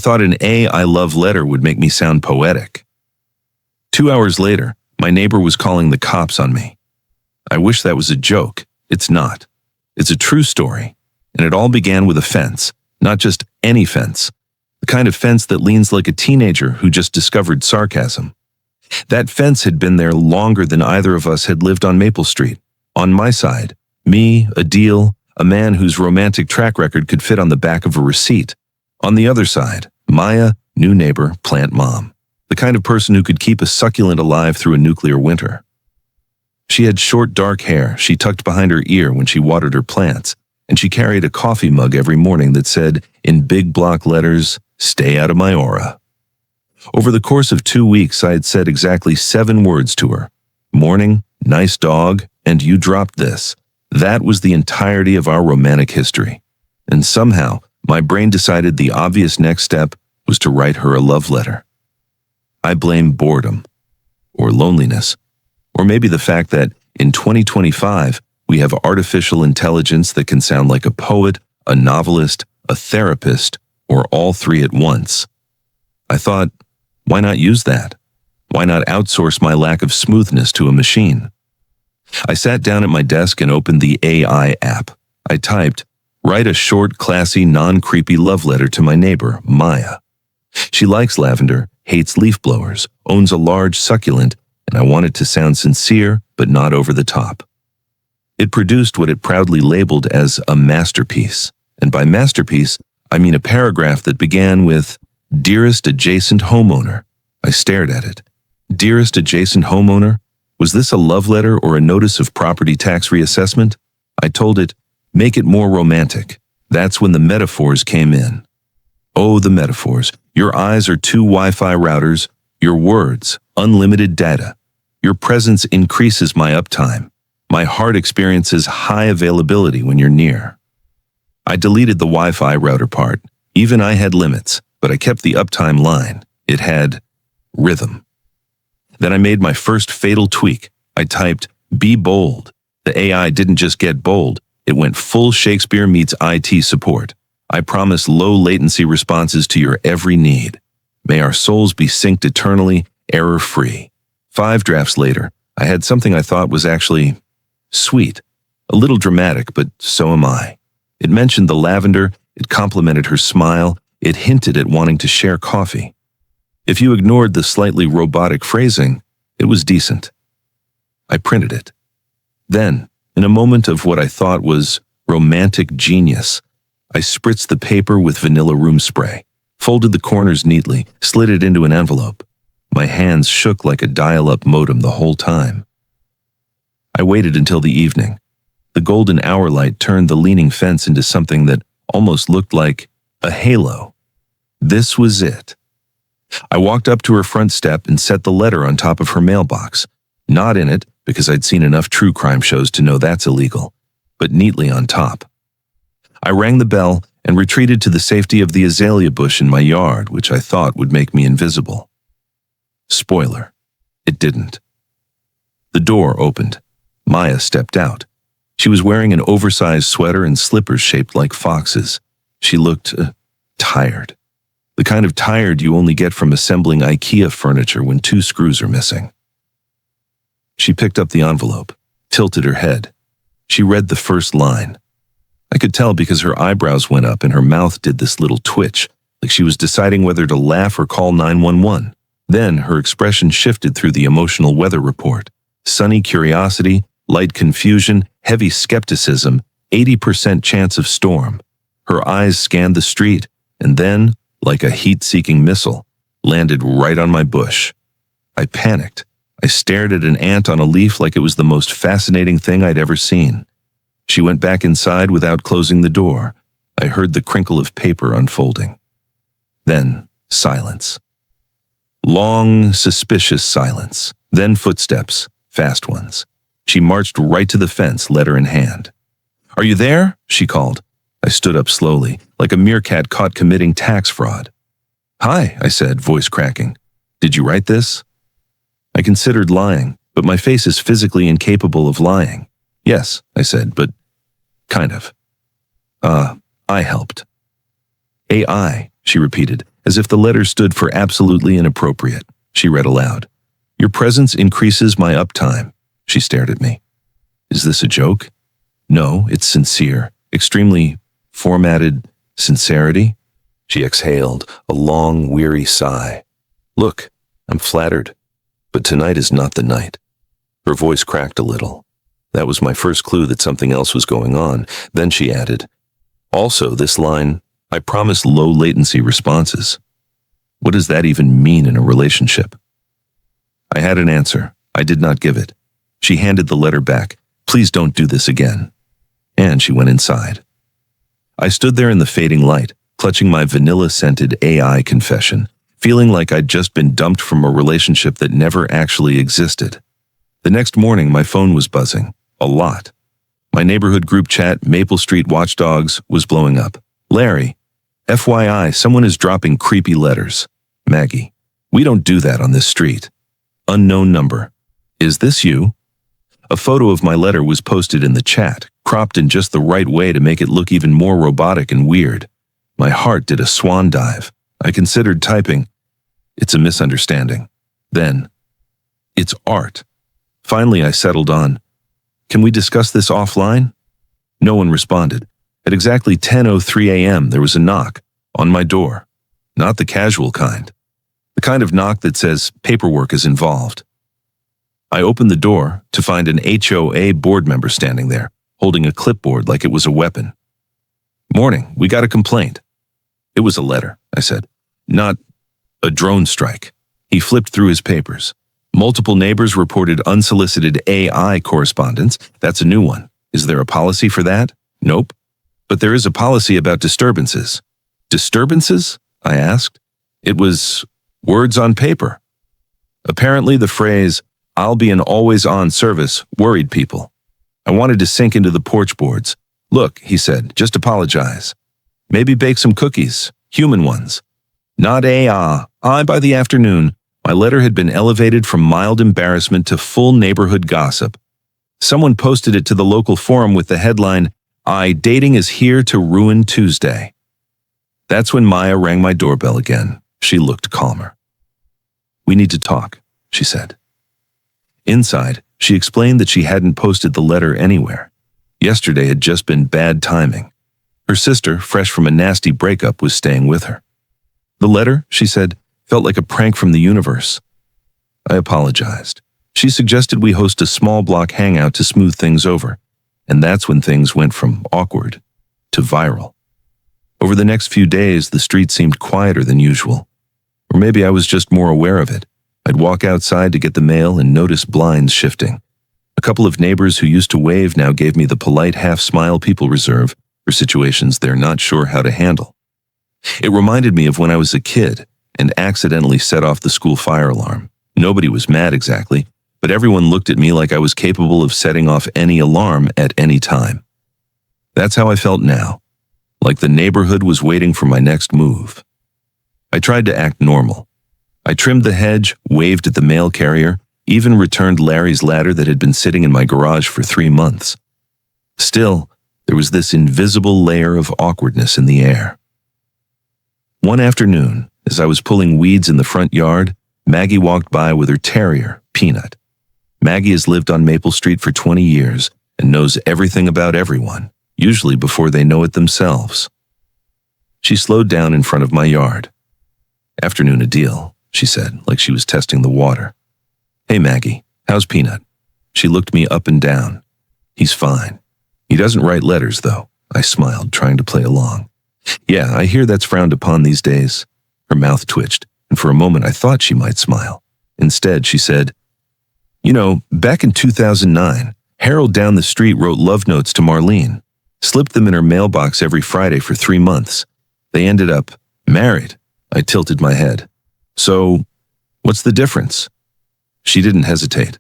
Thought an I love letter would make me sound poetic. 2 hours later, my neighbor was calling the cops on me. I wish that was a joke. It's not. It's a true story. And it all began with a fence, not just any fence. The kind of fence that leans like a teenager who just discovered sarcasm. That fence had been there longer than either of us had lived on Maple Street. On my side, me, a deal, a man whose romantic track record could fit on the back of a receipt. On the other side, Maya, new neighbor, plant mom. The kind of person who could keep a succulent alive through a nuclear winter. She had short, dark hair she tucked behind her ear when she watered her plants, and she carried a coffee mug every morning that said, in big block letters, "Stay out of my aura." Over the course of 2 weeks, I had said exactly 7 words to her. Morning, nice dog, and you dropped this. That was the entirety of our romantic history. And somehow, my brain decided the obvious next step was to write her a love letter. I blame boredom, or loneliness, or maybe the fact that in 2025, we have artificial intelligence that can sound like a poet, a novelist, a therapist, or all three at once. I thought, why not use that? Why not outsource my lack of smoothness to a machine? I sat down at my desk and opened the AI app. I typed, write a short, classy, non-creepy love letter to my neighbor, Maya. She likes lavender, hates leaf blowers, owns a large succulent, and I want it to sound sincere, but not over the top. It produced what it proudly labeled as a masterpiece. And by masterpiece, I mean a paragraph that began with, "Dearest adjacent homeowner." I stared at it. Dearest adjacent homeowner? Was this a love letter or a notice of property tax reassessment? I told it, make it more romantic. That's when the metaphors came in. Oh, the metaphors. Your eyes are 2 Wi-Fi routers. Your words, unlimited data. Your presence increases my uptime. My heart experiences high availability when you're near. I deleted the Wi-Fi router part. Even I had limits, but I kept the uptime line. It had rhythm. Then I made my first fatal tweak. I typed, be bold. The AI didn't just get bold. It went full Shakespeare meets IT support. I promise low latency responses to your every need. May our souls be synced eternally, error-free. 5 drafts later, I had something I thought was actually sweet. A little dramatic, but so am I. It mentioned the lavender, it complimented her smile, it hinted at wanting to share coffee. If you ignored the slightly robotic phrasing, it was decent. I printed it. Then, in a moment of what I thought was romantic genius, I spritzed the paper with vanilla room spray, folded the corners neatly, slid it into an envelope. My hands shook like a dial-up modem the whole time. I waited until the evening. The golden hour light turned the leaning fence into something that almost looked like a halo. This was it. I walked up to her front step and set the letter on top of her mailbox. Not in it, because I'd seen enough true crime shows to know that's illegal, but neatly on top. I rang the bell and retreated to the safety of the azalea bush in my yard, which I thought would make me invisible. Spoiler, it didn't. The door opened. Maya stepped out. She was wearing an oversized sweater and slippers shaped like foxes. She looked tired. The kind of tired you only get from assembling IKEA furniture when 2 screws are missing. She picked up the envelope, tilted her head. She read the first line. I could tell because her eyebrows went up and her mouth did this little twitch, like she was deciding whether to laugh or call 911. Then her expression shifted through the emotional weather report. Sunny curiosity, light confusion, heavy skepticism, 80% chance of storm. Her eyes scanned the street, and then, like a heat-seeking missile, landed right on my bush. I panicked. I stared at an ant on a leaf like it was the most fascinating thing I'd ever seen. She went back inside without closing the door. I heard the crinkle of paper unfolding. Then, silence. Long, suspicious silence. Then footsteps, fast ones. She marched right to the fence, letter in hand. "Are you there?" she called. I stood up slowly, like a meerkat caught committing tax fraud. "Hi," I said, voice cracking. "Did you write this?" I considered lying, but my face is physically incapable of lying. "Yes," I said, but kind of. I helped." AI, she repeated, as if the letter stood for absolutely inappropriate. She read aloud. Your presence increases my uptime. She stared at me. Is this a joke? No, it's sincere, extremely formatted sincerity. She exhaled, a long, weary sigh. Look, I'm flattered, but tonight is not the night. Her voice cracked a little. That was my first clue that something else was going on. Then she added, also, this line, I promise low latency responses. What does that even mean in a relationship? I had an answer. I did not give it. She handed the letter back. Please don't do this again. And she went inside. I stood there in the fading light, clutching my vanilla-scented AI confession, feeling like I'd just been dumped from a relationship that never actually existed. The next morning, my phone was buzzing. A lot. My neighborhood group chat, Maple Street Watchdogs, was blowing up. Larry, FYI, someone is dropping creepy letters. Maggie, we don't do that on this street. Unknown number. Is this you? A photo of my letter was posted in the chat, cropped in just the right way to make it look even more robotic and weird. My heart did a swan dive. I considered typing, it's a misunderstanding. Then, it's art. Finally, I settled on, can we discuss this offline? No one responded. At exactly 10:03 a.m., there was a knock on my door. Not the casual kind. The kind of knock that says paperwork is involved. I opened the door to find an HOA board member standing there, holding a clipboard like it was a weapon. Morning, we got a complaint. It was a letter, I said. Not a drone strike. He flipped through his papers. Multiple neighbors reported unsolicited AI correspondence. That's a new one. Is there a policy for that? Nope. But there is a policy about disturbances. Disturbances? I asked. It was words on paper. Apparently the phrase, I'll be an always-on service, worried people. I wanted to sink into the porch boards. Look, he said, just apologize. Maybe bake some cookies, human ones. Not AI. By the afternoon, my letter had been elevated from mild embarrassment to full neighborhood gossip. Someone posted it to the local forum with the headline, Dating is here to ruin Tuesday. That's when Maya rang my doorbell again. She looked calmer. We need to talk, she said. Inside, she explained that she hadn't posted the letter anywhere. Yesterday had just been bad timing. Her sister, fresh from a nasty breakup, was staying with her. The letter, she said, felt like a prank from the universe. I apologized. She suggested we host a small block hangout to smooth things over, and that's when things went from awkward to viral. Over the next few days, the street seemed quieter than usual. Or maybe I was just more aware of it. I'd walk outside to get the mail and notice blinds shifting. A couple of neighbors who used to wave now gave me the polite half-smile people reserve for situations they're not sure how to handle. It reminded me of when I was a kid and accidentally set off the school fire alarm. Nobody was mad exactly, but everyone looked at me like I was capable of setting off any alarm at any time. That's how I felt now, like the neighborhood was waiting for my next move. I tried to act normal. I trimmed the hedge, waved at the mail carrier, even returned Larry's ladder that had been sitting in my garage for 3 months. Still, there was this invisible layer of awkwardness in the air. One afternoon, as I was pulling weeds in the front yard, Maggie walked by with her terrier, Peanut. Maggie has lived on Maple Street for 20 years and knows everything about everyone, usually before they know it themselves. She slowed down in front of my yard. Afternoon a deal, she said, like she was testing the water. Hey Maggie, how's Peanut? She looked me up and down. He's fine. He doesn't write letters, though. I smiled, trying to play along. Yeah, I hear that's frowned upon these days. Her mouth twitched, and for a moment I thought she might smile. Instead, she said, you know, back in 2009, Harold down the street wrote love notes to Marlene, slipped them in her mailbox every Friday for 3 months. They ended up married. I tilted my head. So, what's the difference? She didn't hesitate.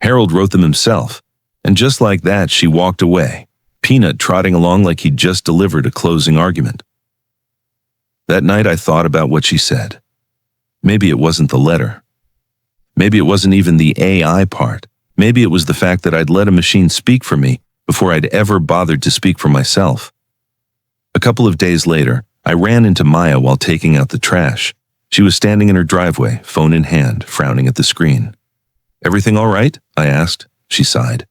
Harold wrote them himself, and just like that, she walked away, Peanut trotting along like he'd just delivered a closing argument. That night I thought about what she said. Maybe it wasn't the letter. Maybe it wasn't even the AI part. Maybe it was the fact that I'd let a machine speak for me before I'd ever bothered to speak for myself. A couple of days later, I ran into Maya while taking out the trash. She was standing in her driveway, phone in hand, frowning at the screen. "Everything all right?" I asked. She sighed.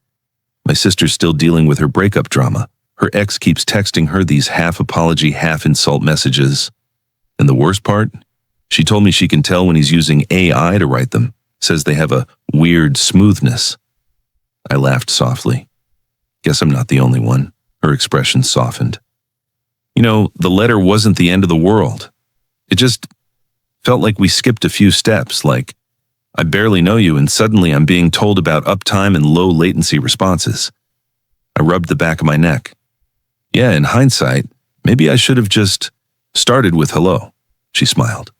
"My sister's still dealing with her breakup drama. Her ex keeps texting her these half-apology, half-insult messages. And the worst part? She told me she can tell when he's using AI to write them. Says they have a weird smoothness." I laughed softly. "Guess I'm not the only one." Her expression softened. "You know, the letter wasn't the end of the world. It just felt like we skipped a few steps, like, I barely know you and suddenly I'm being told about uptime and low latency responses." I rubbed the back of my neck. "Yeah, in hindsight, maybe I should have just started with hello." She smiled.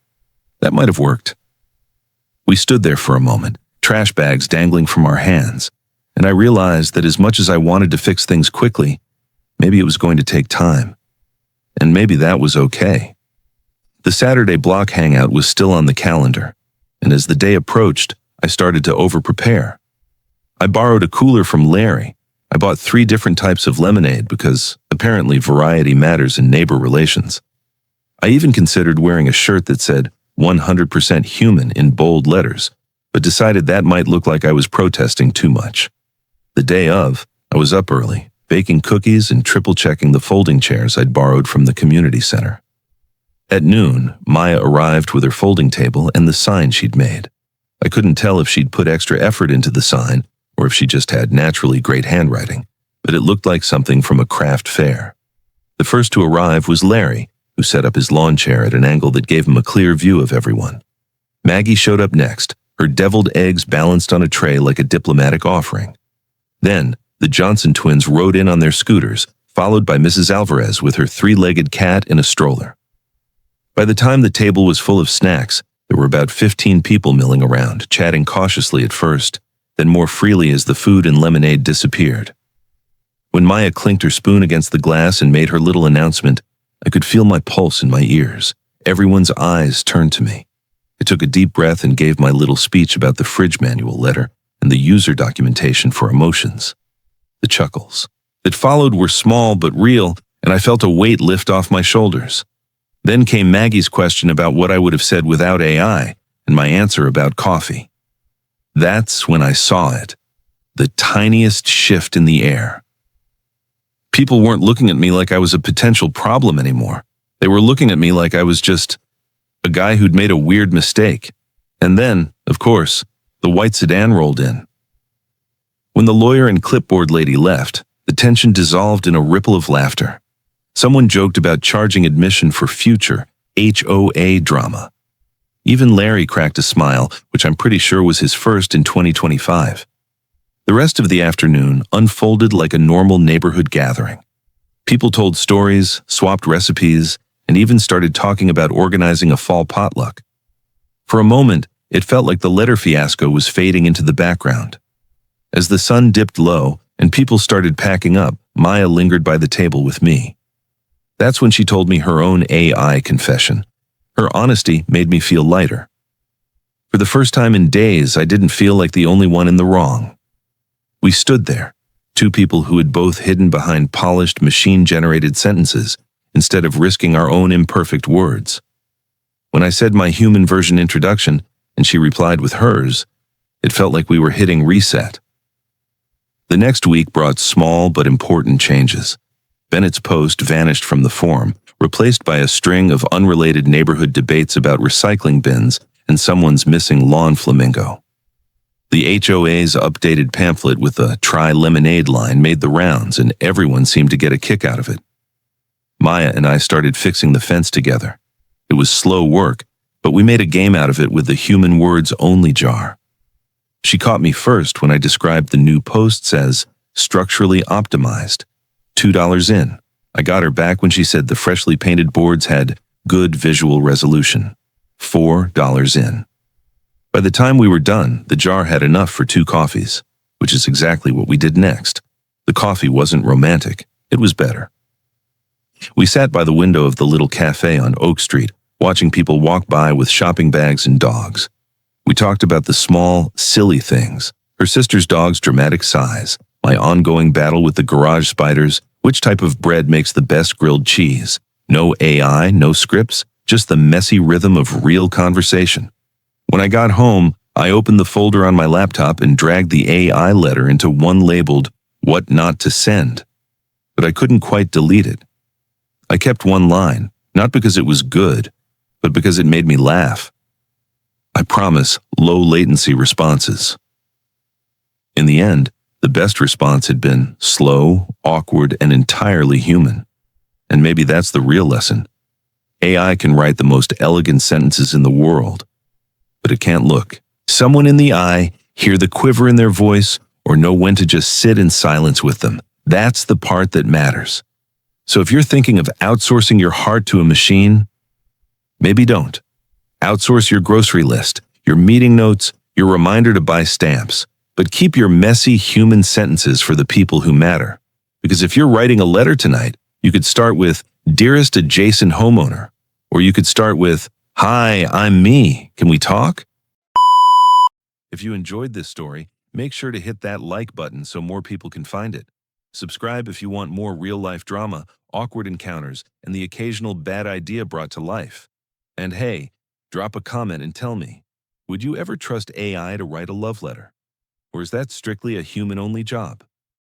"That might have worked." We stood there for a moment, trash bags dangling from our hands, and I realized that as much as I wanted to fix things quickly, maybe it was going to take time. And maybe that was okay. The Saturday block hangout was still on the calendar, and as the day approached, I started to over-prepare. I borrowed a cooler from Larry. I bought 3 different types of lemonade because apparently variety matters in neighbor relations. I even considered wearing a shirt that said 100% human in bold letters, but decided that might look like I was protesting too much. The day of, I was up early, baking cookies and triple-checking the folding chairs I'd borrowed from the community center. At noon, Maya arrived with her folding table and the sign she'd made. I couldn't tell if she'd put extra effort into the sign or if she just had naturally great handwriting, but it looked like something from a craft fair. The first to arrive was Larry, who set up his lawn chair at an angle that gave him a clear view of everyone. Maggie showed up next, her deviled eggs balanced on a tray like a diplomatic offering. Then, the Johnson twins rode in on their scooters, followed by Mrs. Alvarez with her 3-legged cat in a stroller. By the time the table was full of snacks, there were about 15 people milling around, chatting cautiously at first, then more freely as the food and lemonade disappeared. When Maya clinked her spoon against the glass and made her little announcement, I could feel my pulse in my ears. Everyone's eyes turned to me. I took a deep breath and gave my little speech about the fridge manual letter and the user documentation for emotions. The chuckles that followed were small but real, and I felt a weight lift off my shoulders. Then came Maggie's question about what I would have said without AI, and my answer about coffee. That's when I saw it, the tiniest shift in the air. People weren't looking at me like I was a potential problem anymore. They were looking at me like I was just a guy who'd made a weird mistake. And then, of course, the white sedan rolled in. When the lawyer and clipboard lady left, the tension dissolved in a ripple of laughter. Someone joked about charging admission for future HOA drama. Even Larry cracked a smile, which I'm pretty sure was his first in 2025. The rest of the afternoon unfolded like a normal neighborhood gathering. People told stories, swapped recipes, and even started talking about organizing a fall potluck. For a moment, it felt like the letter fiasco was fading into the background. As the sun dipped low and people started packing up, Maya lingered by the table with me. That's when she told me her own AI confession. Her honesty made me feel lighter. For the first time in days, I didn't feel like the only one in the wrong. We stood there, 2 people who had both hidden behind polished, machine-generated sentences instead of risking our own imperfect words. When I said my human version introduction and she replied with hers, it felt like we were hitting reset. The next week brought small but important changes. Bennett's post vanished from the forum, replaced by a string of unrelated neighborhood debates about recycling bins and someone's missing lawn flamingo. The HOA's updated pamphlet with a "Try Lemonade" line made the rounds, and everyone seemed to get a kick out of it. Maya and I started fixing the fence together. It was slow work, but we made a game out of it with the human words only jar. She caught me first when I described the new posts as structurally optimized. $2 in. I got her back when she said the freshly painted boards had good visual resolution. $4 in. By the time we were done, the jar had enough for 2 coffees, which is exactly what we did next. The coffee wasn't romantic. It was better. We sat by the window of the little cafe on Oak Street, watching people walk by with shopping bags and dogs. We talked about the small, silly things, her sister's dog's dramatic size, my ongoing battle with the garage spiders, which type of bread makes the best grilled cheese, No AI, no scripts, just the messy rhythm of real conversation. When I got home, I opened the folder on my laptop and dragged the AI letter into one labeled, "What Not to Send." But I couldn't quite delete it. I kept one line, not because it was good, but because it made me laugh. I promise, low latency responses. In the end, the best response had been slow, awkward, and entirely human. And maybe that's the real lesson. AI can write the most elegant sentences in the world, but it can't look someone in the eye, hear the quiver in their voice, or know when to just sit in silence with them. That's the part that matters. So if you're thinking of outsourcing your heart to a machine, maybe don't. Outsource your grocery list, your meeting notes, your reminder to buy stamps, but keep your messy human sentences for the people who matter. Because if you're writing a letter tonight, you could start with, "Dearest adjacent homeowner," or you could start with, "Hi, I'm me. Can we talk?" If you enjoyed this story, make sure to hit that like button so more people can find it. Subscribe if you want more real-life drama, awkward encounters, and the occasional bad idea brought to life. And hey, drop a comment and tell me, would you ever trust AI to write a love letter? Or is that strictly a human-only job?